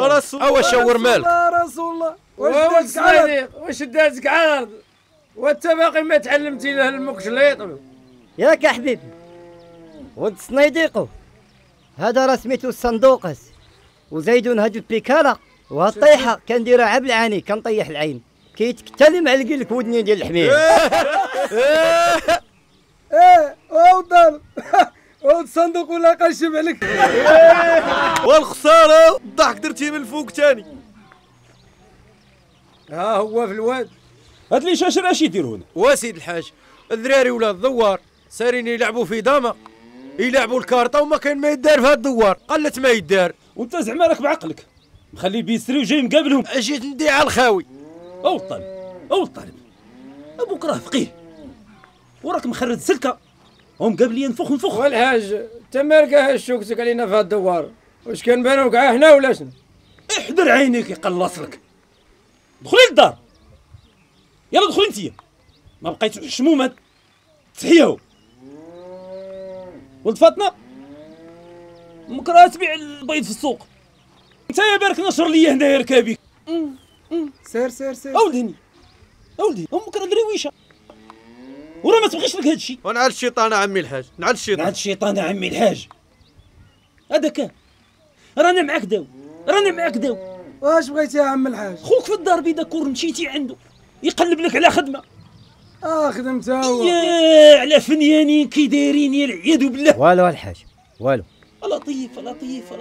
رسول اوا شاور مالك رسول الله واش دازك عارض وانت باقي ما تعلمتي له المكشليط ياك يا حبيبي ولد الصنيديقو هذا راه سميتو الصندوقس وزايدون هاد البيكالا وهالطيحه كنديرها عا بالعاني كنطيح العين كيتكتالي معلقين لك ودني ديال الحمير. وضل الصندوق ولا قشم عليك. والخساره الضحك درتيه من الفوق تاني. ها هو في الواد هاد لي شاش اش يديروا هنا؟ واسيد الحاج الذراري ولاد الدوار سارين يلعبوا في داما يلعبوا الكارطه وما كاين ما يدار في هاد الدوار قلت ما يدار. وانت زعما راك بعقلك مخلي بيسري وجاي مقابلهم. جيت ندي على الخاوي. او الطالب ابوك راه فقيه وراك مخرج سلكه ومقابل لي نفخ. والحاج انت مالك شوكتك علينا في هاد الدوار واش كان بانوا كاع هنا ولا شنو؟ احضر عينيك يقلص لك. دخلي للدار يلا دخلي انتيا ما بقيت شمومه تحياو. ولد فاطمه امك راه تبيع البيض في السوق انت يا بارك نشر لي هنايا ركابي. سير اولدي امك راه درويشه وراه ما تبغيش لك هادشي. ونعل الشيطان عمي الحاج نعل الشيطان عمي الحاج. هذا كان رانا معاك داو واش بغيتي يا عم الحاج؟ خوك في الدار بيدا كور مشيتي عنده يقلب لك على خدمه. خدمت هو يا على فنيانين كي دايرين يا العياذ بالله. والو الحاج والو. لطيف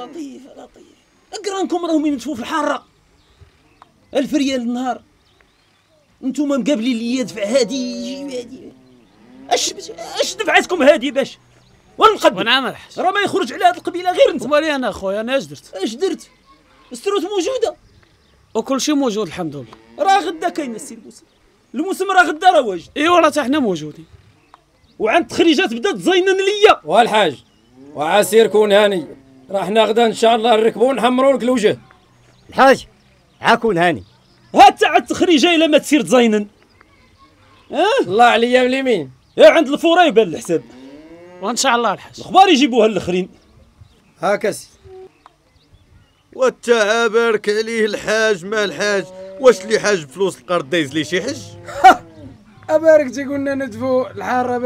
اقرانكم راهم ينتفوا في الحاره 1000 ريال النهار انتوما مقابلين لي يدفع هادي اش دفعتكم هادي باش ونقدم ونعم الحاج راه ما يخرج على هاد القبيله غير انت. ومالي انا اخويا انا اش درت الستروت موجوده وكل شيء موجود الحمد لله. راه غدا كاين السي الموسم راه غدا راه واجد. ايوا راه حنا موجودين وعند التخريجات بدات تزينن ليا. والحاج وعسير كون هاني راه حنا غدا ان شاء الله نركبوا ونحمروا لك الوجه. الحاج عاكون هاني ها تاع التخريجه الا ما تسير تزينن. الله عليا باليمين يا عند الفوره يبان الحساب وان شاء الله الحاج. الاخبار يجيبوها الاخرين. هاكا سي والتعا بارك عليه الحاج ما الحاج واش اللي حاج فلوس القرض دايز لي شي حج. ابارك تيقولنا ندفو الحاره ب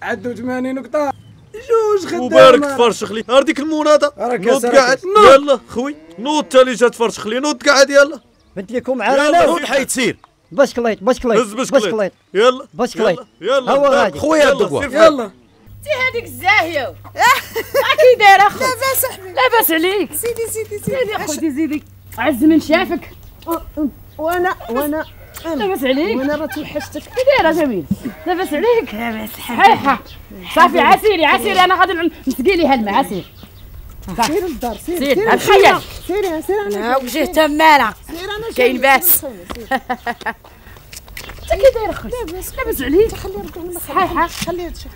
81 نقطه جوج خدام وبارك تفرشخ لي هارديك المناضه نوض قاعد يلا خوي نوض تالي جات تفرشخ لي نوض قاعد يلا بنت لكم عارف يلا نوض حيت سير بشكليط يلا بشكليط يلا هو غادي خويا الدقوا يلا انت هذيك الزاهيه كي دايره اخويا؟ لاباس احمد لاباس عليك. سيدي اخوتي زيدي عز من شافك. وانا لاباس عليك وانا راه توحشتك. كي دايره جميل؟ لاباس عليك؟ لاباس صحيحه صافي عسيري انا غادي نسقي لي هالماء عسير. سير للدار سير تخيل سير انا وجه تماله كاين باس. انت كي داير اخويا؟ لاباس عليك؟ خليه يرجع لنا صحيحه خليه هادشي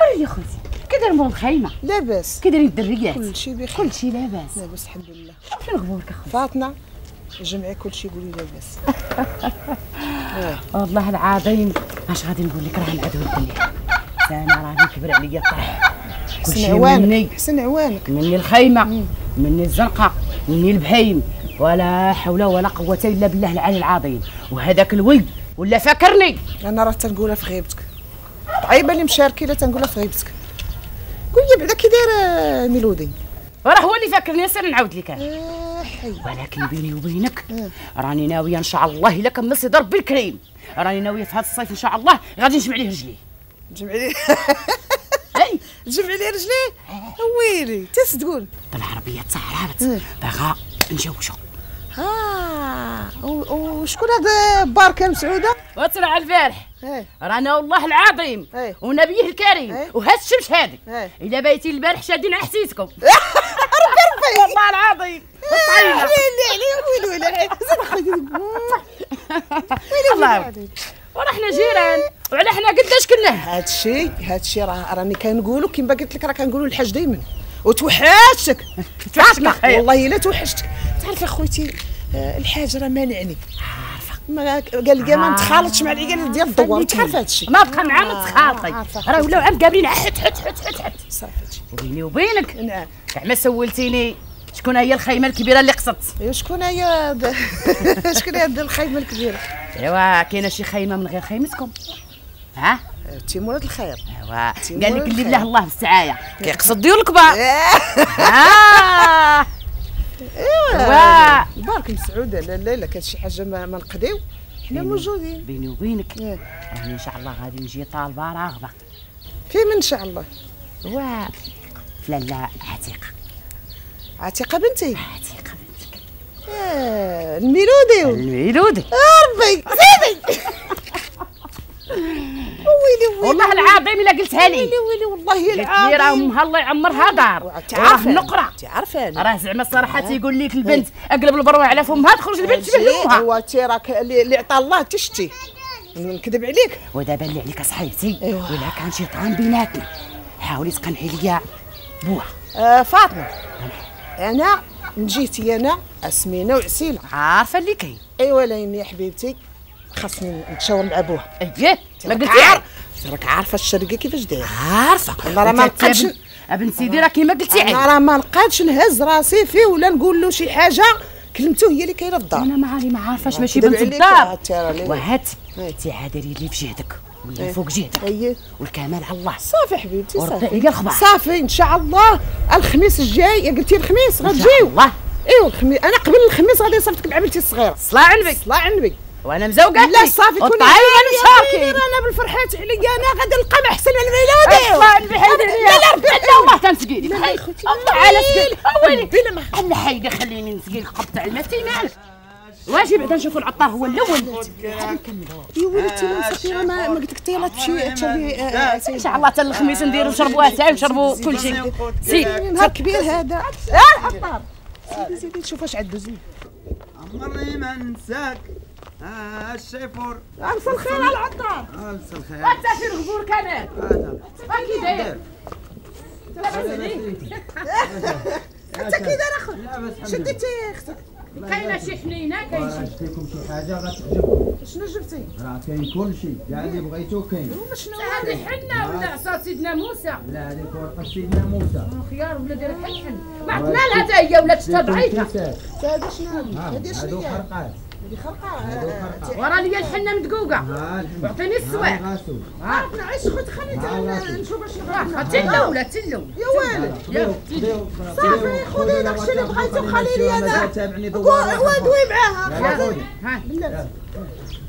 وريني خوتي كي داير مول الخيمه؟ لاباس. كي دايرين الدريات؟ كلشي بخير كلشي لاباس الحمد لله. فين غبورك اخويا؟ فاطمه جمعي كلشي قولي لاباس. والله العظيم اش غادي نقول لك راه العدو الدنيا انا راني كبر عليا الطرح. كلشي مني حسن عوانك مني الخيمه مني الزنقه مني البهيم ولا حول ولا قوه الا بالله العلي العظيم. وهذاك الولد ولا فاكرني انا راه تنقولها في غيبتك عيبه اللي مشاركي لا تنقولها في غيبتك. قول لي بعدا كي داير ميلودي؟ راه هو اللي فاكرني سير نعاود لك ولكن بيني وبينك راني ناويه ان شاء الله الا كملت ضرب بالكريم راني ناويه في هذا الصيف ان شاء الله غادي نجمع ليه رجليه. جمعي ليه جمعي ليه رجليه ويلي تقول بالعربيه تعرفت باغا نجوجو. وشكون هذا باركه مسعوده؟ وطلع البارح رانا والله العظيم ونبيه الكريم وهاد الشمس هذه الا بايتين البارح شادين على حسيتكم. ربي والله العظيم ويلي الله وراه حنا جيران وعلى حنا قداش كنا. هادشي راني كنقولوا كيما قلت لك راه كنقولوا الحاج دايما وتوحشتك. والله الا توحشتك. تعرف اخوتي الحاج راه مانعني قال لي ما نتخالطش مع العيال ديال الدوار، انت عارفه هادشي. ما بقى مع ما تخالطي، راه ولاو عام قابلين حت حت حت حت حت. صافي هادشي. وبيني وبينك نعم. كاع ما سولتيني شكون هي الخيمه الكبيره اللي قصدت؟ ايوا شكون هي شكون هي الخيمه الكبيره؟ ايوا كاينه شي خيمه من غير خيمتكم؟ ها؟ تيمورات الخير. ايوا قال لك اللي بالله الله في السعايه كيقصد ديال الكبار. ايوا بارك مسعوده. لا لا كان شي حاجه ما نقضيو حنا موجودين. بيني وبينك راني ان شاء الله غادي نجي طالبه راغبه. فين ان شاء الله؟ وا فلاله عتيقه بنتي. عتيقه بنتك. الميلودي. الميلودي. ربي زيدي. ويلي والله العظيم الا قلتها لي. ويلي والله العظيم. راه امها الله يعمرها دار. تعرف نقرا. تعرفاني. راه زعما الصراحه تيقول لك البنت اقلب البروه على فمها تخرج البنت تشبه لامها. ايوا تي راك اللي عطا الله تشتي. نكذب عليك. ودابا اللي عليك اصاحبتي ولا كان شيطان بيناتنا حاولي تقنعي ليا بوها. فاطمه انا من جهتي انا اسمينه وعسيله عارفه اللي كاين. ايوا لاني يا حبيبتي خاصني نتشاور مع بوها. اييه ما قلتي راك عارفه الشرقه كيفاش دايره. عارفه والله راه ما نقدش ابن سيدي راه كيما قلتي انا راه ما نقدش نهز راسي فيه ولا نقول له شي حاجه كلمته هي اللي كاينه في الدار. انا ما عارفه ما عارفاش ماشي بنت الدار وهاتي انت عاد ديري في جهدك ولا فوق جهدك والكمال على الله. صافي حبيبتي صافي الخبر صافي ان شاء الله الخميس الجاي قلتي الخميس غتجيو. الله ايوا الخميس انا قبل الخميس غادي نصيفطك مع بنتي الصغيره. صلاه على النبي. صلاه على النبي. وانا مزوقه لا صافي كوني مشاركين. انا بالفرحات عليا انا غادي نلقى محسن من الميلودي. الله على النبي. لا لا ربي الله تنسقي لك الله على سقيل ويلي انا حايده خليني نسقي لك قبطه المتينه. واجي بعدا نشوفوا العطار هو الاول. يا وليدتي مسكينه ما قلت لك حتى يلاه تمشي تشربي ان شاء الله حتى الخميس نديروا نشربوا اتاي ونشربوا كل شيء. سيدي نهار كبير هذا. العطار سيدي نشوف واش عنده زين. عمري ما ننساك الشيفور. مساء الخير العطار. مساء الخير. حتى في الغفور كمان هاكي داير. انت كي داير اخويا؟ شديتي اختك؟ كاينه شي حنينه كاين شي. جبت لكم شي حاجه غتعجبكم. شنو جبتي؟ راه كاين كلشي كاع اللي بغيتو كاين. شنو هذه حنه ولا عصا سيدنا موسى؟ لا هذيك ورقه سيدنا موسى. خيار ولا داير بحال الحن. ما عطنا لها حتى هي ولا تشتا ضعيفه. هذا شنو هذه شنو هادو هي؟ خرقات. هذه خرقه. ورا ليا الحنه مدقوقه. واعطيني السواع. نعيش خوت خليني نشوف شنو تلو تلو. يا والد صافي خذي داكشي اللي بغيتو خليني انا. تابعني ودوي معاها. ها بالله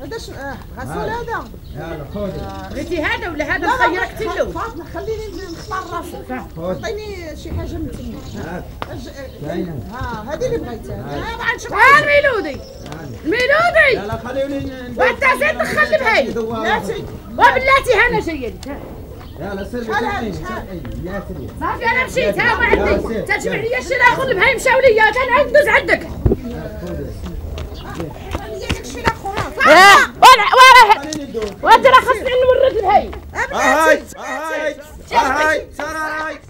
هذا شنو غسول هذا. يلا خذي. بغيتي هذا ولا هذا نخيرك تلو. فاطمه خليني نختار راسي. عطيني شي حاجه من تما. كاينه. هذه اللي بغيتها. ما غنشوف. الميلودي الميلودي. يلا خليوني وانت زيد دخل بهي. بلاتي وبلاتي انا جايه لك. يلا سير يا سيدي. صافي انا مشيت ها ما عندي تجمع لي الشيء الاخر البهايم مشاو ليا كنعاود ندوز عندك. وانت راه خاصني نورد البهايم. هاي هاي هاي.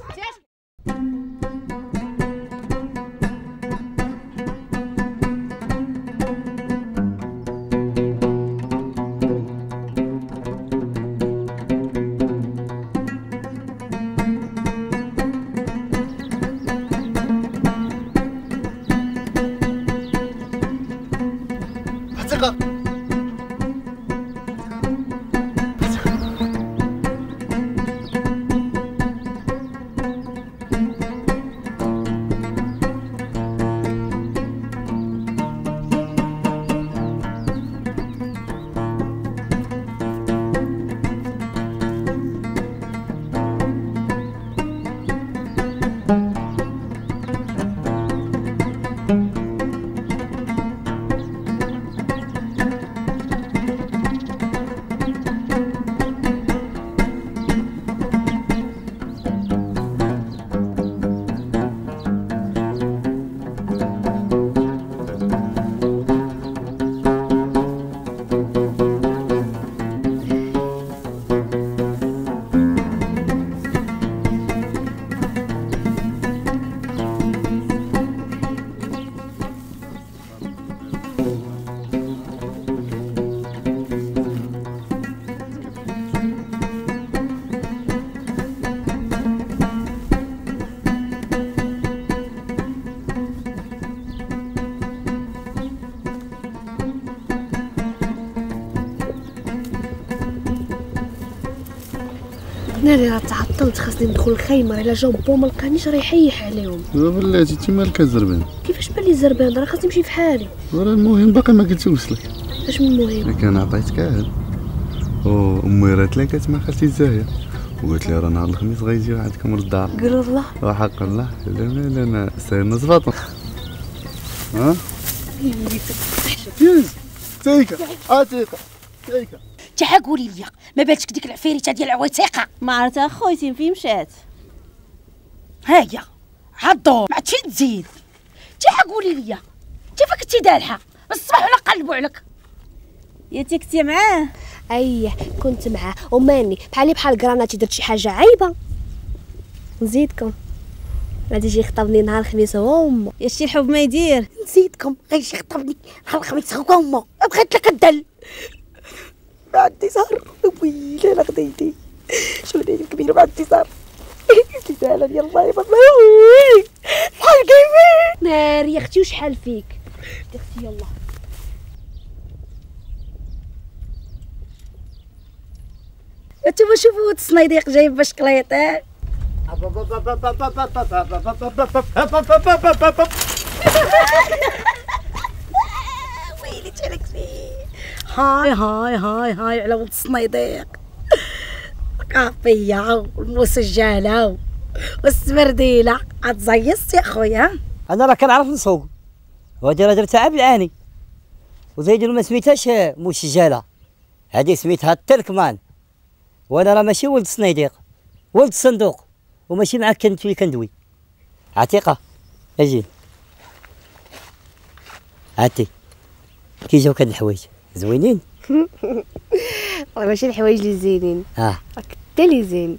ناري راه تعطلت، خاصني ندخل الخيمه، على جاو با ما لقانيش راه يحيح عليهم. بلاتي انت مالك زربان؟ كيفاش بالي زربان؟ راه خاصني نمشي في حالي. وراه المهم باقي ما قلت وصلك. اش من المهم؟ كان عطيتك عاد امي راه تلاقات مع خالتي الزاهيه وقالت لي راه نهار الخميس غيجيو عندكم للدار. قول الله وحق الله لا انا سير نزبط. ها يوز تيكا عتيقه تيكا تا قولي لي ما بالتك ديك العفيريته ديال العواتيقه؟ ما عرفتها خويتي فين مشات. هاهي عضو ما عرفتش تزيد. تا قولي لي كيف كنتي دالحه الصباح ولا قلبوا عليك؟ يا كنتي معاه؟ ايه كنت معاه وماني بحال كراناتي درت شي حاجه عايبه. نزيدكم غادي يجي يخطبني نهار الخميس هو امه. يا شي الحب ما يدير. نزيدكم غيجي يخطبني نهار الخميس هو امه. بغيت لك الدل ما عندي زهر ويلي انا خديتي شو وليدي الكبير ما عندي زهر. قلت سهلا يلا يا بابا بحال كيفي ناري يا اختي وشحال فيك يا اختي. يلا انتوما شوفوا الصنايديق جايب باش قليطه. ويلي تالك فيه. هاي على ولد الصنايديق كافيه والمسجله والسمرديله. عتزيصت يا خويا؟ انا راه كنعرف نسوق وهادي راه درتها عبد العاني وزايد ما سميتهاش مسجله، هادي سميتها التركمان. وانا راه ماشي ولد الصنايديق، ولد الصندوق وماشي معاك كنتوي كندوي. عتيقه اجي عتي كي جاوك هاد الحوايج زوينين؟ والله ماشي الحوايج اللي زينين، راك انت اللي زين.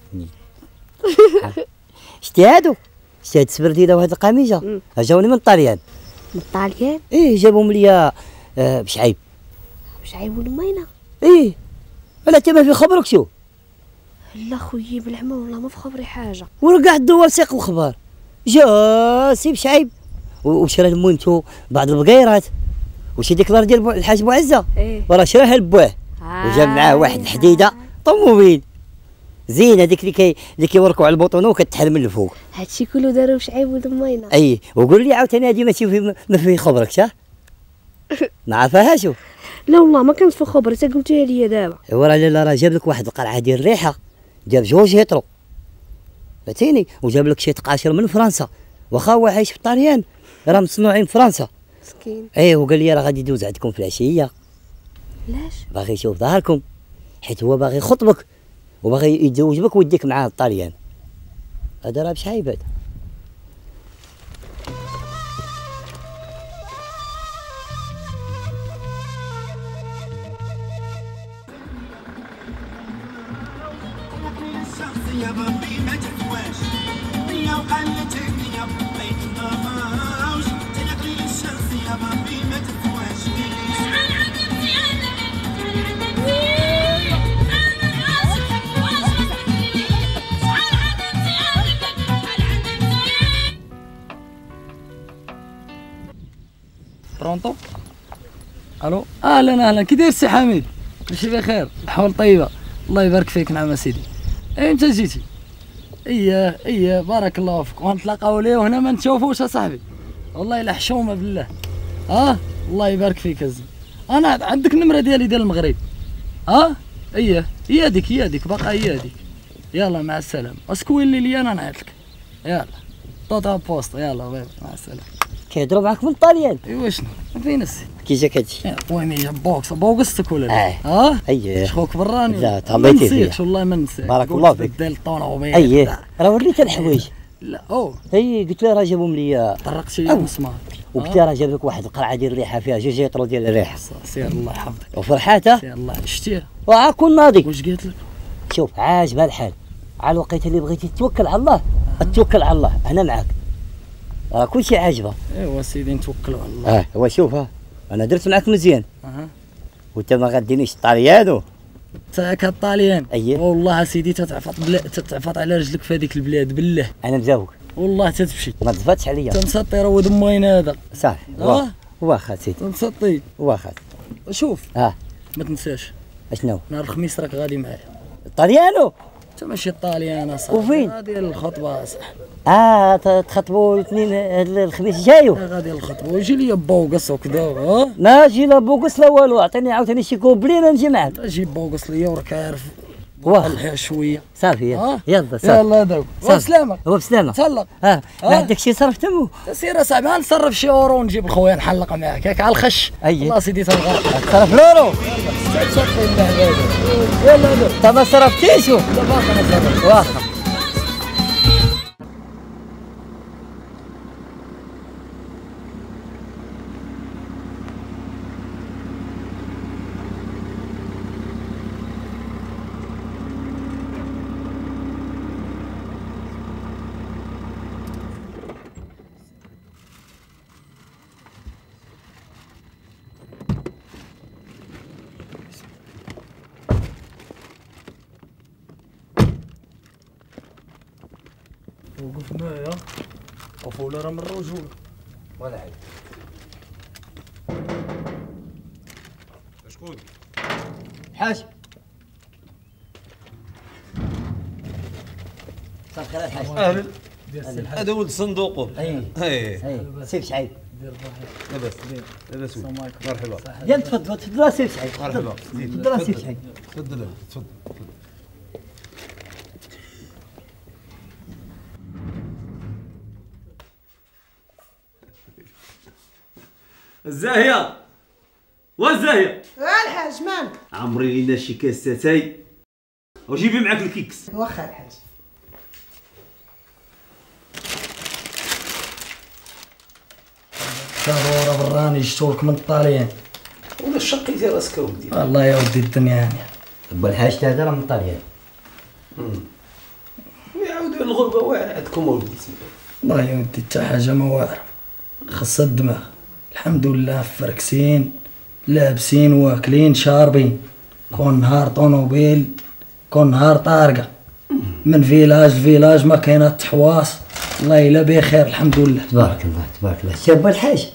شتي هادو؟ شتي هاد السبرديله وهاد القميجه جاوني من الطاليان. من الطاليان؟ ايه جابهم ليا بشعيب. بشعيب والمينه؟ ايه ولا انت ما في خبرك شو؟ لا خويا بالعمى والله ما في خبري حاجه. ورقع الدول سيق الخبار جا سي بشعيب وشرا لمويمتو بعض البقيرات وشي ديك الارض ديال الحاج بوعزه. إيه؟ وراه شراها لبواه وجاب معاه واحد الحديده طوموبيل زين هذيك اللي كيوركوا على البطونه وكتحل من الفوق. هادشي كله داروا بشعيب والمينه. اي وقول لي عاوتاني هادي ما في خبرك صح؟ ما عرفاهاش. لا والله ما كانت في خبري، انت قلتيها لي دابا. وراه لا راه جاب لك واحد القرعه ديال الريحه، جاب جوج هيترو فهمتيني، وجاب لك شي تقاشر من فرنسا واخا هو عايش في الطليان راه مصنوعين في فرنسا. مسكين. ايه وقال لي راه غادي يدوز عندكم في العشيه. علاش؟ باغي يشوف ظهركم حيت هو باغي يخطبك وباغي يتزوج بك ويديك معاه الطليان. هذا راه بشعيب هذا. برونتو الو اهلا كي داير السي حميد؟ ماشي بخير؟ الحوال طيبه الله يبارك فيك. نعم اسيدي. امتى جيتي؟ اييه بارك الله فيك. ونتلاقاو ليه وهنا ما نتشوفوش اصاحبي والله الا حشومه بالله. الله يبارك فيك الزين. انا عندك النمره ديالي ديال المغرب. اييه هي هذيك باقا هي هذيك. يلا مع السلامه. اسكوي لي انا نعيط لك. يلا طوطا بوست. يلا بيبي مع السلامه. كيهضروا معاك من الطاليان؟ ايوا شنو فين السي؟ كي جاك هادشي؟ وين جا بوكستك ولا لا؟ اييه شخوك براني. لا تهضيتي فيا والله ما نسيك. بارك الله فيك. ديال الطونوبيل. اييه راه وريتها الحوايج. لا اي قلت له راه جابهم ليا طرقت شي مسمار وقلت له راه جاب لك واحد القرعه ديال الريحه فيها جوج يطرو ديال الريحه. سير الله يحفظك. وفرحاته سير الله شتيه كون ناضي. واش قالت لك؟ شوف عاجبها الحال على الوقيته اللي بغيتي توكل على الله توكل على الله انا معاك. كلشي عاجبها. ايوا سيدي نتوكلوا على الله. هو شوف انا درت معاك مزيان. وانت ما غادينيش الطاليانو تاعك الطاليان. اييه والله سيدي تتعفط على رجلك في هذيك البلاد بالله. انا مزاوق والله تتمشي ما تزفتش عليا. تنسطي راه ود موين هذا صافي. واخا سيدي تنسطي واخا. شوف ما تنساش اشنو نهار الخميس راك غادي معايا الطاليانو. انت ماشي طاليان اصاحبي. وفين؟ غادي للخطبه اصاحبي. تخطبوا الاثنين الخميس الجايو. غادي للخطبه ويجي لي بوقص وكذا. ما جي لا بوقص لا والو، عطيني عاوتاني شي كوبلين نجي معاك. جيب بوقص ليا وراك عارف واخا شويه صافي يلا صافي يلا داك وبسلامة وبسلامة تهلا. ما عندك شي صرف تمو؟ سير اصاحبي نصرف شي اورو ونجيب الخويا نحلق معاك ياك على الخش. الله سيدي تنغار صرف لورو. يلا داك انت ما صرفتيش؟ لا باقي نصرف واخا. وقف معايا وفولا راه من الرجوله ولا عيب. شكون؟ حاج صافي خير الحاج. اهلا. هذا ولد صندوقه. اي سير شعيب. لاباس لاباس مرحبا. يلا تفضل تفضل سير شعيب. مرحبا. تفضل سير شعيب. تفضل تفضل. الزاهيه والزاهيه الحاج مالك؟ عمري لينا شي كاساتاي وجيبي معاك الكيكس. واخا الحاج. ضرورة براني جيتولك من الطاليان ولا شقيتي راسك اودي. والله يا ودي الدنيا هانية. با الحاج تاع راه من طاليان. ويعاودوا الغربه واعره عندكم اودي. والله يا ودي حتى حاجة ما واعرة، خاصها الدماغ. الحمد لله فركسين لابسين واكلين شاربين، كون نهار طونوبيل كون نهار طارقة، من فيلاج لفيلاج ما كاينه تحواس. والله الا بخير الحمد لله. تبارك الله تبارك الله. شاب الحاج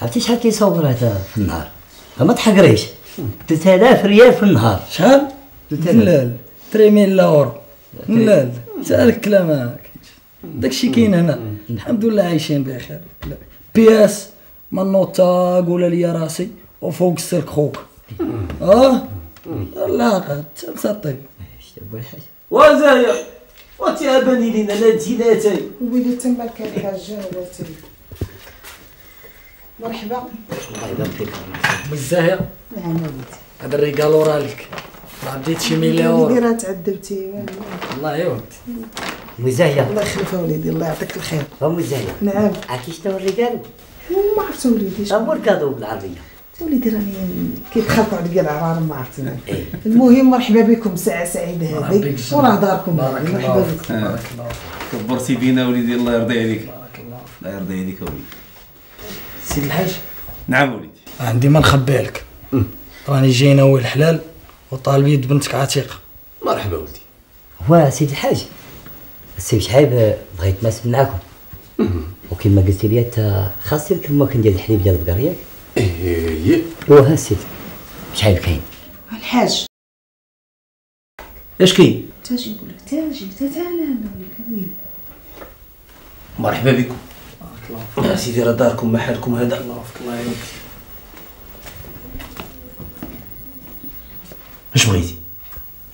عرفتي شحال كيصور هذا في النهار؟ ما تحقريش 3000 ريال في النهار. شحال؟ لا 3000 اورو. لا حتى الكلام هاك داكشي كاين هنا الحمد لله عايشين بخير. بياس من نوطا قول لي راسي وفوق السلك خوك. لا قد مسطي شاب الحاج. وزايا وتابني لينا لا انتيناتي ويلي تماك الحاج هواتي. مرحبا. الله يبارك فيك. بالزاهيه نعم وليدي. هذا الرجال ورالك ما ديت شي مليون وليدي راه تعذبتي. الله يا ودي. مزاهيه الله يخلفها وليدي الله يعطيك الخير. مزاهيه. نعم. عرفتي شنو الرجال؟ ما عرفت وليدي. هو الكادو بالعربيه. وليدي راني كيتخلطوا عليا العرار ما عرفت. المهم مرحبا بكم ساعه سعيده هذه وراه داركم هذه. مرحبا بكم. بارك الله كبرتي بينا وليدي الله يرضي عليك. بارك الله. الله يرضي عليك وليدي. سيد الحاج نعم وليدي. عندي ما نخبي لك، راني جاي ناوي الحلال وطالب يد بنتك عتيقه. مرحبا ولدي. هو سيد الحاج السي شحيب بغيت نتماسك معاكم وكما قلتي لي انت خاص لك الماكن ديال الحليب ديال البقر ياك؟ ايه وها السيد شحيب كاين الحاج اش كاين؟ تاجي نقول لك تاجي تعال وين؟ مرحبا بكم. بارك الله يا سيدي راه داركم محلكم هذا. الله يوفقك الله يعينك. اش بغيتي؟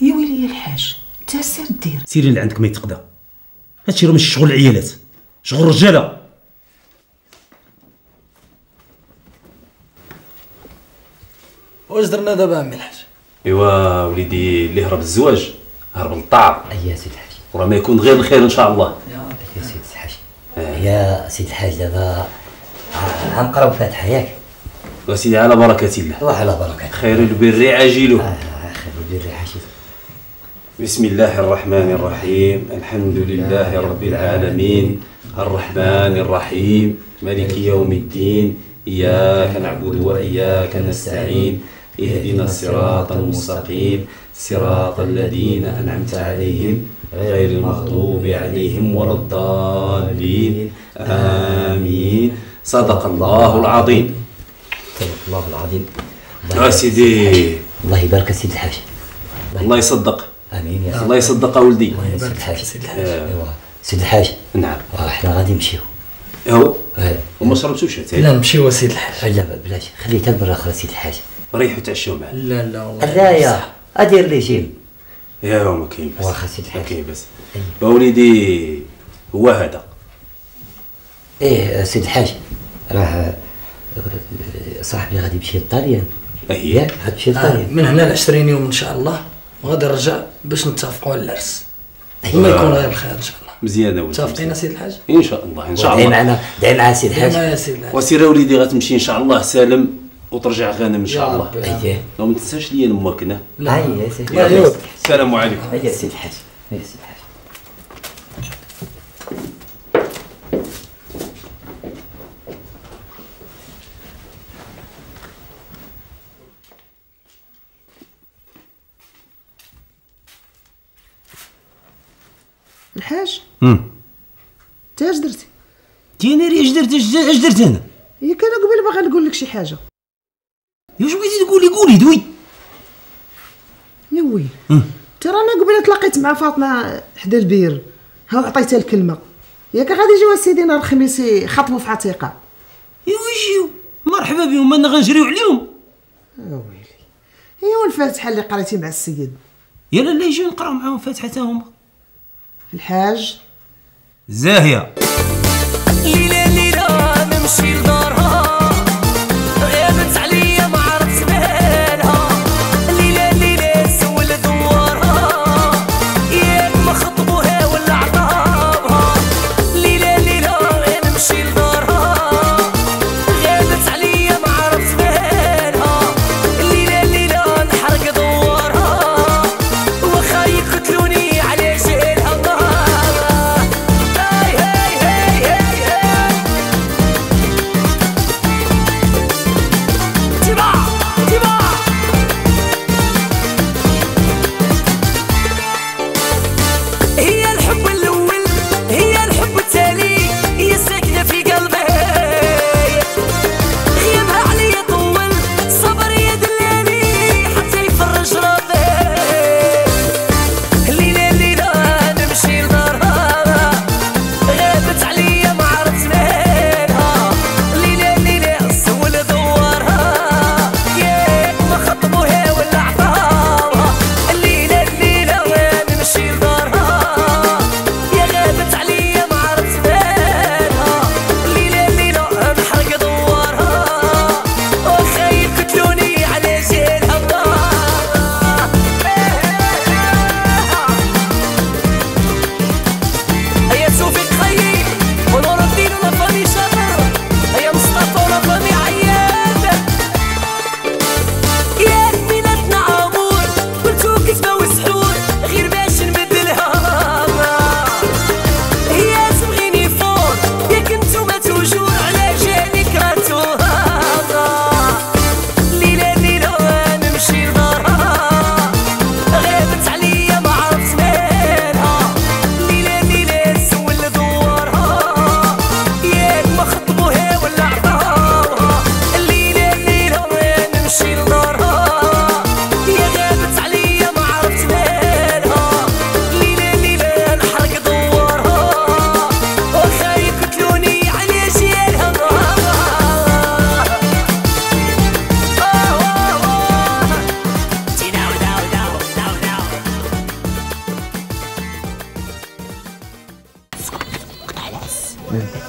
يا ويلي يا الحاج انت سير دير. سيري اللي عندك ما يتقدى. هادشي راه ماشي شغل العيالات، شغل الرجاله. واش درنا دابا عمي الحاج؟ ايوا وليدي اللي هرب الزواج هرب للطاعه. يا سيد الحاج. وراه ما يكون غير الخير ان شاء الله. يا سيد الحاج. يا سيد الحاج دابا غنقراو فاتحه ياك؟ وسيدي على بركه الله. وعلى بركه خير البر عاجله. خير البر عاجله. بسم الله الرحمن الرحيم. الحمد لله رب العالمين الرحمن الرحيم مالك يوم الدين إياك نعبد وإياك نستعين اهدنا الصراط المستقيم صراط الذين أنعمت عليهم غير المغضوب عليهم ولا الضالين آمين. صدق الله العظيم. صدق الله العظيم. سيدي الله يبارك سيد الحاج. الله يصدق. امين يا سيدي. الله يصدق ولدي. الله يبارك الحاج. سيدي الحاج. ايوا سيدي الحاج. نعم. حنا غادي نمشيو. وما شربتوش حتى لا نمشيو سيدي الحاج. لا بلاش خليه حتى المره اخرى سيدي الحاج. ريحوا تعشوا معاه. لا لا والله. لا يا ادير لي جيم. يا ما كاين بس. واخا سيدي الحاج. ما كاين بس. وليدي هو هذا. ايه سيدي الحاج راه صاحبي غادي يمشي للطاليان. اييه غادي يمشي للطاليان. من هنا ل 20 يوم ان شاء الله وغادي نرجع باش نتفقوا على العرس. وما يكون غير الخير ان شاء الله. مزيان ولدي. متفقين سيدي الحاج؟ ان شاء الله ان شاء الله. دعي معنا سيدي الحاج. دعي سيدي الحاج. وسير وليدي غتمشي ان شاء الله سالم وترجع غانم ان شاء الله. اييه. وما تنساش ليا امك هنا. اييه سيدي. السلام عليكم. اييه سيدي الحاج. اييه سيدي الحاج. الحاج انت اش درتي؟ ناري اش درت انا؟ هي كان قبل باغي نقول لك شي حاجه. واش بغيتي قولي دوي. يا ويلي ترى انا قبل تلاقيت مع فاطمه حدا البير ها عطيتها الكلمه ياك غادي يجيو السيدي نهار الخميس يخطبوا في عتيقه. يجيو مرحبا بهم انا غنجريو عليهم. يا ويلي هي والفاتحه اللي قريتي مع السيد. يا لا يجيو نقراو معاهم فاتحه حتى هما. الحاج زاهيه ليلة ليلة نمشي لدارها غابت عليا ما عرفت بالها. ليلة ليلة سول دوارها ياك ما خطبوها ولا عطاوها. ليلة ليلة نمشي لدارها غابت عليا ما عرفت بالها. ليلة ليلة نحرق دوارها وخا يقتلوني على جهلها.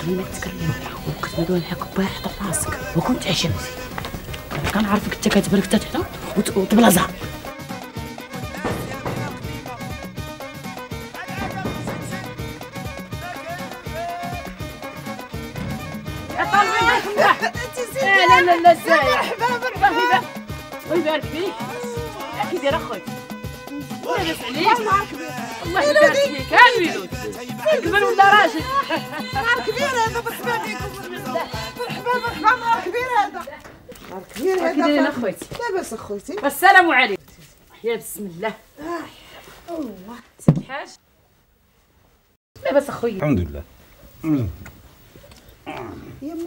خلينا نتكلم وكنت ندوي نحكوا باحظ في راسك وكنت عشمت كنعرفك انت كتبرك تحت وتبلازا. لا لا لا ازاي مرحبا الله يبارك فيك. كي داير اخويا؟ لاباس عليك؟ الله يبارك فيك. ها الولود كبر ولا راجل؟ نهار كبير هذا. مرحبا بكم. مرحبا نهار كبير هذا. نهار كبير هذا. كي دايرين اخويتي؟ لاباس اخويتي. السلام عليكم. يا بسم الله. الله سيدي الحاج لاباس اخويا؟ الحمد لله.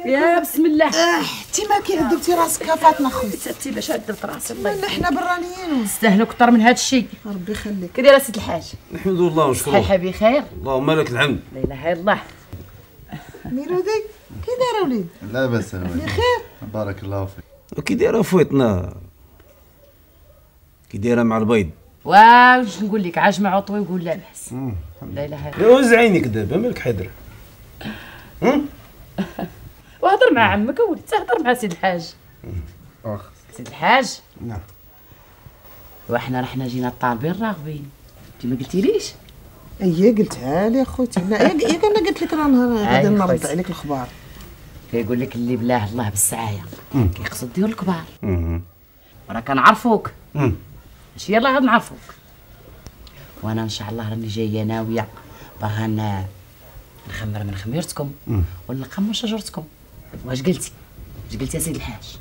يا بسم الله. انت ما كيعذبتي راسك يا فاطمه خويا. انت باش عذبت راسي الله لا حنا برانيين نستاهلوا اكثر من هذا الشيء. ربي يخليك. كي دايره سيد الحاج؟ الحمد لله ونشكرو. صحيحه بخير؟ اللهم لك الحمد. لا اله الا الله. ميرودي كي دايره وليد؟ لاباس بخير بارك الله فيك. وكي دايره فويتنا؟ كي دايره مع البيض؟ واش نقول لك عاج مع عطوي يقول لا باس. لا اله الا الله. وز عينيك دابا مالك حاضر. وهضر مع عمك اولي تهضر مع سيد الحاج. سيد الحاج. نعم. وحنا رحنا جينا طالبين راغبين. انت ما قلتيليش؟ قلتها لي اخوتي. لا ياك انا قلت لك راه نهار غادي نرد عليك الخبار. كيقول لك اللي بلاه الله بالسعايه كيقصد ديور الكبار. راه كنعرفوك. ماشي يلاه غادي نعرفوك. وانا ان شاء الله راني جايه ناويه باغا نخمر من خميرتكم ونلقى من شجرتكم. واش قلتي؟ واش قلتي يا سيد الحاج؟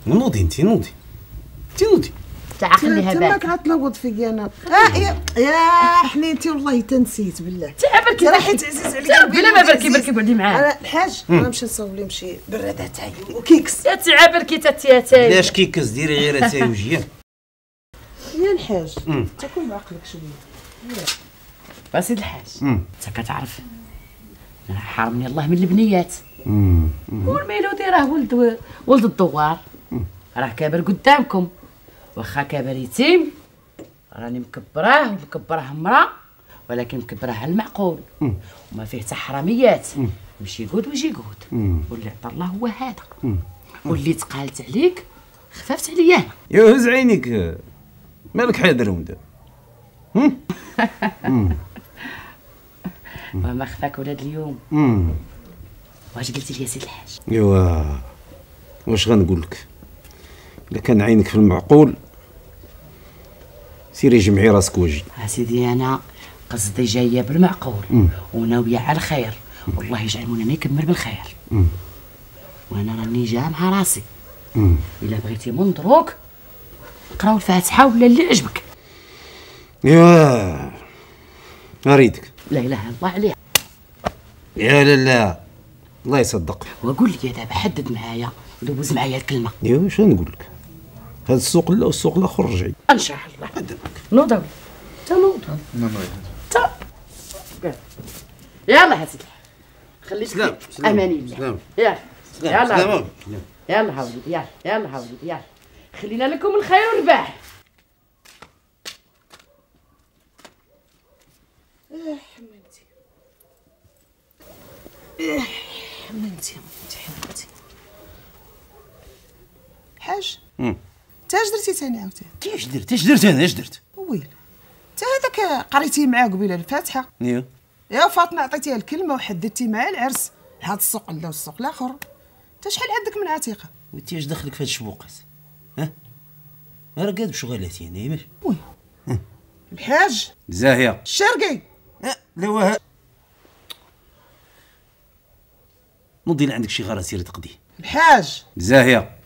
نوضي انت نوضي. انت نوضي. تعقليها بالك. تماك غتلوض فيا انا. يا حنيتي والله تنسيت بالله. بركي راه حيت عزيز عليا بلا ما بركي قعدي معايا. انا الحاج غنمشي نصاوب لي مشي براد اتاي وكيكس. يا تي بركي تاتي علاش كيكس ديري غير اتاي وجيه. يا الحاج تكون بعقلك شويه. سيد الحاج انت كتعرف حرمني الله من البنيات. والميلودي راه ولد الدوار. راه كابر قدامكم. واخا كابر يتيم راني مكبراه ومكبراه مرا ولكن مكبراه على المعقول وما فيه حتى حراميات. يمشي يقود ويجي يقود. واللي عطى الله هو هذا. واللي تقالت عليك خففت عليا انا. يا هز عينيك مالك حاضر وندا. وما خفاك ولاد اليوم. واش قلتي لي يا سيد الحاج؟ ايوا واش غنقول لك؟ الا كان عينك في المعقول سيري جمعي راسك وجي. سيدي انا قصدي جايه بالمعقول وناويه على الخير والله يجعلنا نكمل بالخير. وانا راني جا مع راسي. الا بغيتي من دروك قراو الفاتحه ولا اللي عجبك. ايوا اريدك. لا اله الا الله عليها. يا لا الله يصدق. وقول لي دابا حدد معايا ودوز معايا الكلمه. ايوا شنو نقول لك؟ هذا السوق لا والسوق الاخر رجعي. ان شاء الله. نوضوا تنوضوا. يلا هاتي خليك اماني بالله. يلا يلا حاولي يلا حاولي يلا خلينا لكم الخير والرباح. حملتي حملتي حاج انت اش درتي ثاني عاوتاني؟ كيفاش درت؟ اش درت انا؟ اش درت؟ ويلي انت هذاك قريتي معاه قبيله الفاتحه. يا فاطمه عطيتيها الكلمه وحددتي معاه العرس. هذا السوق لا والسوق الاخر. انت شحال عندك من عتيقه؟ وانت اش دخلك في هاد الشبوقات؟ راه قاد بشغالاتي انا ماشي. وي الحاج زاهيه الشرقي. لا واه نوضي اللي عندك شي غرض سير تقضيه. الحاج زاهيه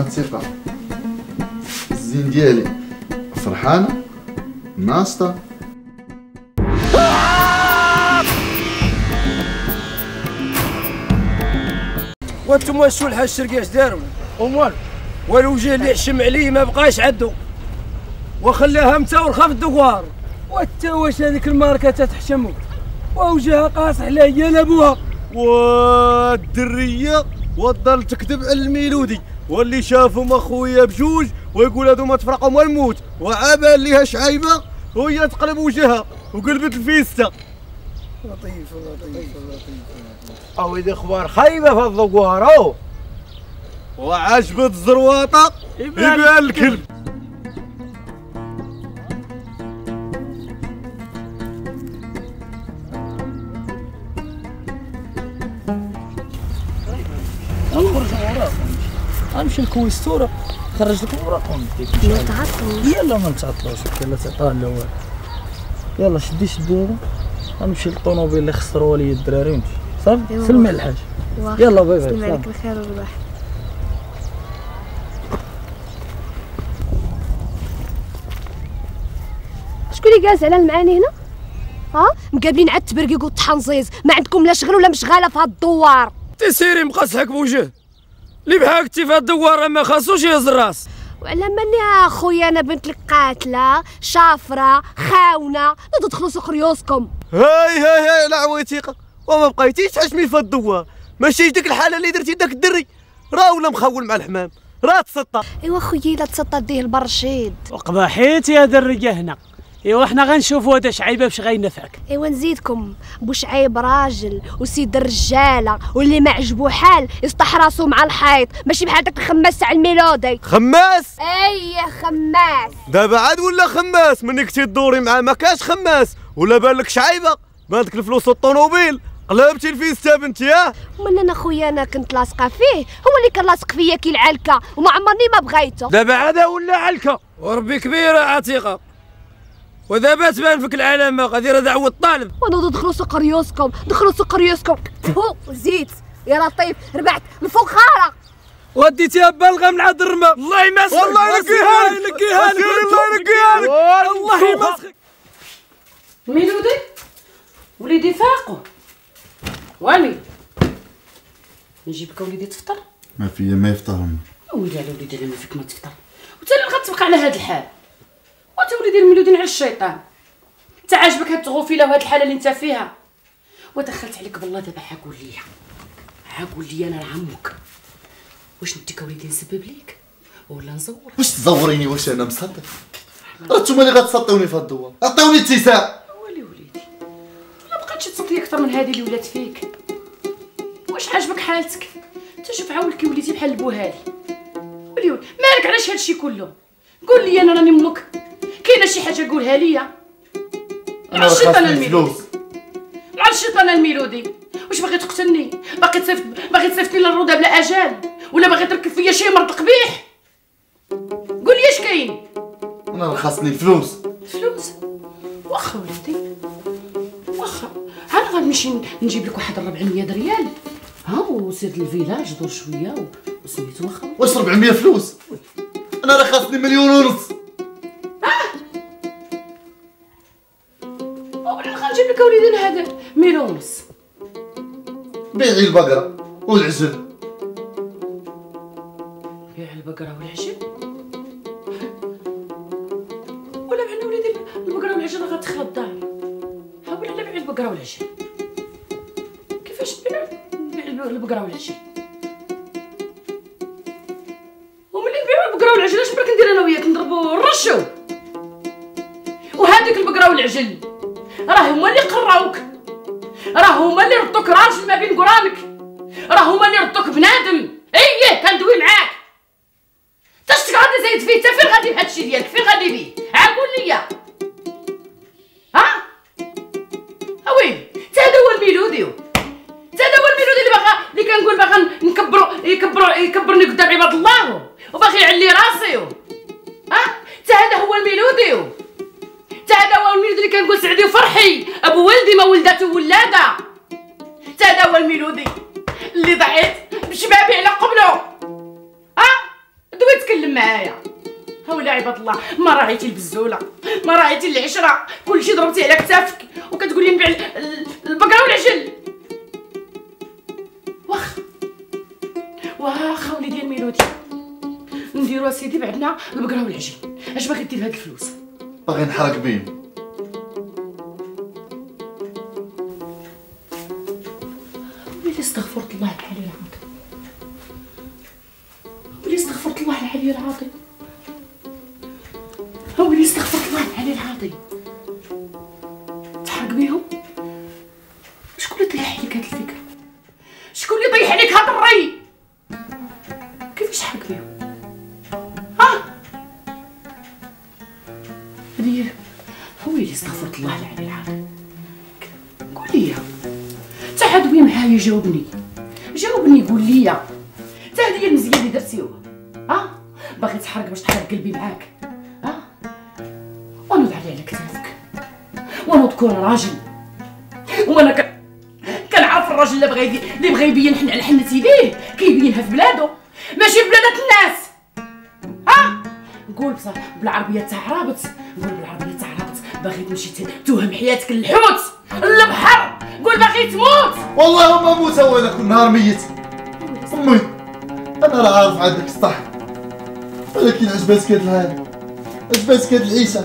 ثقة. الزين ديالي فرحانة ناشطة. وانتم واش الحاج الشرقي اش داروا؟ امال والوجه اللي حشم عليه ما بقاش عدو وخلاها متورخه في الدوار. وانت واش هذيك الماركه تتحشمو ووجهها قاصح لا هي لا بوها. والدريه وضل تكذب على الميلودي واللي شافهم اخويا بجوج ويقول هذو ما تفرقوا ما الموت وعابا ليها شعيبه وهي تقلب وجهها وقلبت الفيستا. لطيف لطيف لطيف. او هذه اخبار خايبه في الدوار. وعجبت الزرواطه يبان الكلب. نخرج وراكم غنمشي للكويستوره خرج لكم وراكم نديك. ما تعطلوش. يلا ما نتعطلوش يلا تعطل لا والو. يلا شدي هذا غنمشي للطوموبيل اللي خسروها لي الدراري ونمشي صافي. سلمي على الحاج. يلا باي باي. سلمي عليك الخير والراحه. شكون اللي جالس على المعاني هنا؟ مقابلين على التبرقيق والطحنزيز، ما عندكم لا شغل ولا مشغاله في هاد الدوار. تسيري مقصحك بوجه اللي بحالك في هاد الدوار ما خاصوش يهز الراس. وعلى ماني اخويا انا بنت لك قاتله شافره خاونه لا تدخلوا سوق ريوسكم. هاي لا عويتيقه وما بقيتيش تحشمي في الدوار. ماشي ديك الحاله اللي درتي داك الدري راه ولا مخول مع الحمام راه تسطى. ايوا خويا لا تسطى ديه البرشيد وقباحيت يا دريه هنا. ايوا حنا غنشوفوا هذا شعيبه باش غينفعك. ايوا نزيدكم بوشعيب راجل وسيد الرجاله واللي ما عجبو حال يسطح راسو مع الحيط ماشي بحال داك الخماس تاع الميلودي. خماس؟ خماس. دابا عاد ولا خماس منك تدوري معاه ما كاش خماس ولا بالك شعيبه بانتك الفلوس والطوموبيل قلبتي الفيستا بنتي. من انا خويا انا كنت لاصقه فيه هو اللي كان لاصق فيا كي العلكه وما عمرني ما بغيته. دابا عاد ولا علكه وربي كبيره عتيقه ودابا تبان فيك العلامه غادي دعوه الطالب. ونوضوا دخلوا سوق ريوسكم دخلوا سوق ريوسكم. زيد يا لطيف ربحت الفخاره وديتيها بالغه من عند الرمه. الله يمسخك والله ينقيها لك الله ينقيها لك الله يمسخك. ميلودي وليدي فاقوا واني نجيبك وليدي تفطر. ما فيا ما يفطر امي. ويلي على وليدي ما فيك ما تفطر وانت اللي غتبقى على هذا الحال. وانت وليدي الميلودين على الشيطان. انت عاجبك هاد التغوفيله وهاد الحاله اللي انت فيها ودخلت عليك بالله. دابا عاقول لي انا عمك واش نديك وليدي نسبب ليك ولا نزور؟ واش تزوريني واش انا مصدق؟ راه نتوما اللي غتسطيوني في هاد الدوار. عطيوني اتساع. وليدي ما بقاتش تصطي اكثر من هذه اللي ولات فيك. واش عاجبك حالتك؟ انت شوف عاول كي وليتي بحال البوهالي. وليدي مالك علاش هادشي كله؟ قول لي انا راني امك. كاينه شي حاجه قولها ليا. مع الشيطان الميلودي مع الشيطان الميلودي. واش باغي تقتلني؟ باغي تصيفطني للروضه بلا اجال ولا باغي تركب فيا شي مرض قبيح؟ قول لي اش كاين؟ انا خاصني الفلوس. فلوس؟ واخا وليدي واخا انا غنمشي نجيب لك واحد 400 ريال وسير للفيلاج دور شويه وسميتو واخا. واش 400 فلوس؟ انا راه خاصني 1.5 مليون. غنجيب لك وليدي هذا 1.5 مليون. بيعي البقره والعجل. بيع البقره والعجل؟ ولا بعنا وليدي البقره والعجل غتدخل الدار. حاول على بيع البقره والعجل. كيفاش نبيع البقره والعجل؟ وملي نبيعو البقره والعجل اش بغيت ندير انا وياك؟ نضربو نرشو. وهذيك البقره والعجل راه هما اللي قراوك، راه هما اللي ردوك راجل ما بين قرانك، راه هما اللي ردوك بنادم. اييه كندوي معاك. انت شتك غادي زايد فيه؟ انت فين غادي بهادشي ديالك؟ فين غادي بيه؟ قول ليا. وين؟ تا هذا هو الميلودي. تا هذا هو الميلودي اللي كنقول باغا يكبرني قدام عباد الله وباغي يعلي راسي. تا هذا هو الميلودي. تا هذا هو الميلودي اللي كنقول سعدي وفرحي ابو ولدي ما ولدته ولاده. تا هذا هو الميلودي اللي ضعيت بشبابي على قبله. دوي تكلم معايا. هاولا عباد الله ما راعيتي البزوله ما راعيتي العشره كلشي ضربتي على كتافك وكتقول لي نبيع البقره والعجل. واخا الميلودي نديرو اسيدي بعدنا البقره والعجين. اش باغي دير بهاد الفلوس؟ باغي نحرق بيهم. ويلي استغفرت الله العلي العظيم، ويلي استغفرت الله العلي العظيم، ويلي استغفرت الله العلي العظيم. تحرق بيهم؟ شكون اللي طيح عليك هاد الفكره؟ شكون اللي طيح عليك هاد الري؟ كيفاش تحرق بيهم؟ ويلي استغفرت الله العلي العظيم. قول لي تا حد وين معايا جاوبني قول لي تا هذه هي المزيه اللي درتيوها. باغي تحرق باش تحرق قلبي معاك. ونوض على كتافك ونوض تكون راجل. وانا كنعرف الراجل اللي بغى يبين على حنة يديه كيبينها في بلادو ماشي في بلادات الناس. قول بصح بالعربيه تاع رابط، قول بالعربيه تاع رابط باغي تمشي توهم حياتك للحوت للبحر، قول باغي تموت. والله ما موت وانا كل نهار ميت. امي انا راه عارف عندك الصح، ولكن عجباتك هاد الحال، عجباتك هاد العيشه،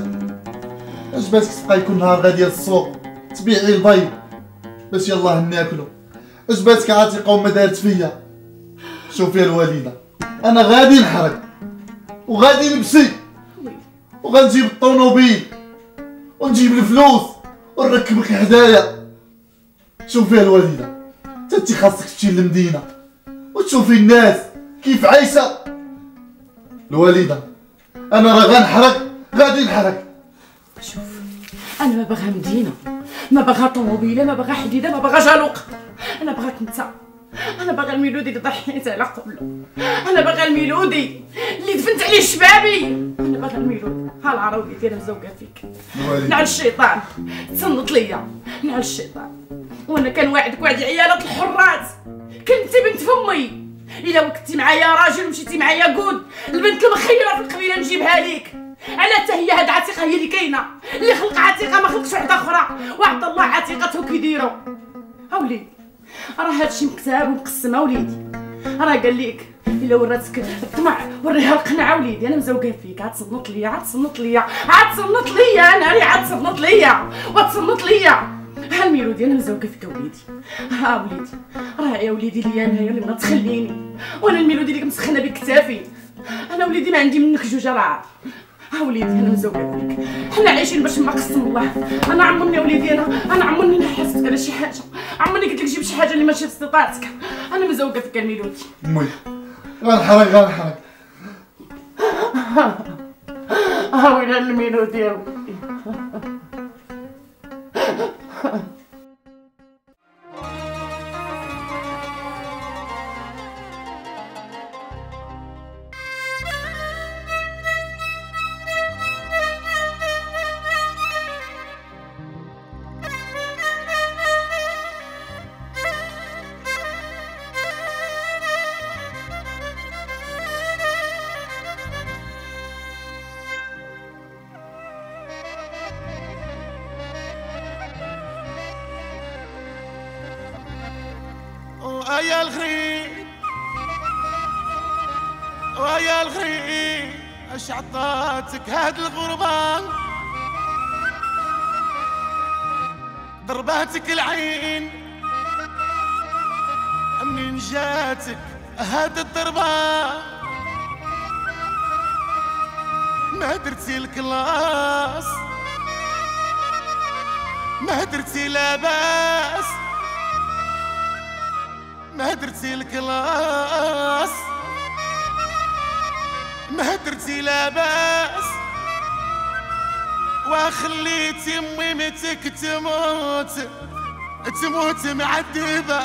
عجباتك تبقاي كل نهار غاديه للسوق تبيعي البيض باش يلاه ناكلو، عجباتك عاتقه وما دارت فيا. شوفي يا الوالده انا غادي نحرق وغادي نمشي وغنجيب الطوموبيل ونجيب الفلوس ونركبك حدايا. شوفي يا الوالده انت خاصك تمشي للمدينه وتشوفي الناس كيف عايشه. الوالده انا راه غنحرق، غادي نحرق. شوف انا ما باغا مدينه، ما باغا طوموبيله، ما باغا حديده، ما باغا جالوق. انا باغاك انت، انا باغا الميلودي اللي ضحيت على قبله، انا باغا الميلودي اللي دفنت عليه شبابي، انا باغا الميلودي. ها العراوي ديالها مزوقه فيك. نعل الشيطان تصنت ليا، نعل الشيطان. وانا كنوعدك وعد عيالات الحرات، كنتي بنت فمي. الا كنتي معايا راجل ومشيتي معايا قود، البنت المخيره في القبيله نجيبها ليك. على حتى هي هاد عتيقه هي اللي كاينه، اللي خلق عتيقه ما خلقش وحده اخرى، وعطى الله عتيقته كيديروا. وليدي راه هادشي مكتاب ومقسمه وليدي، راه قال ليك الا وراتك الطمع وريها القناعه. وليدي انا مزوقه فيك، عتصنت ليا عتصنت ليا عتصنت ليا، انا اللي عتصنت ليا وتصنت ليا. ها الميلودي انا مزوقه فيك وليدي. ها وليدي راه يا وليدي ليا انا هي اللي بغات تخليني، وانا الميلودي اللي مسخنه بكتافي. انا وليدي ما عندي منك جوج راه. ها وليدي انا مزوقه فيك، حنا عايشين باش ما قسم الله. انا عمرني وليدي انا عمرني نحستك على شي حاجه، عمرني قلت لك جيب شي حاجه اللي ماشي في استطاعتك. انا مزوقه فيك الميلودي. امي غنحرق. ها وين الميلودي يا وليدي. ويا الخريب ويا الخريب اش عطاتك هاد الغربة، ضرباتك العين منين جاتك هاد الضربة، ما درتي الكلاس ما درتي لاباس، ما درتي الكلاس ما درتي لاباس، وخليتي ميمتك تموت معذبة.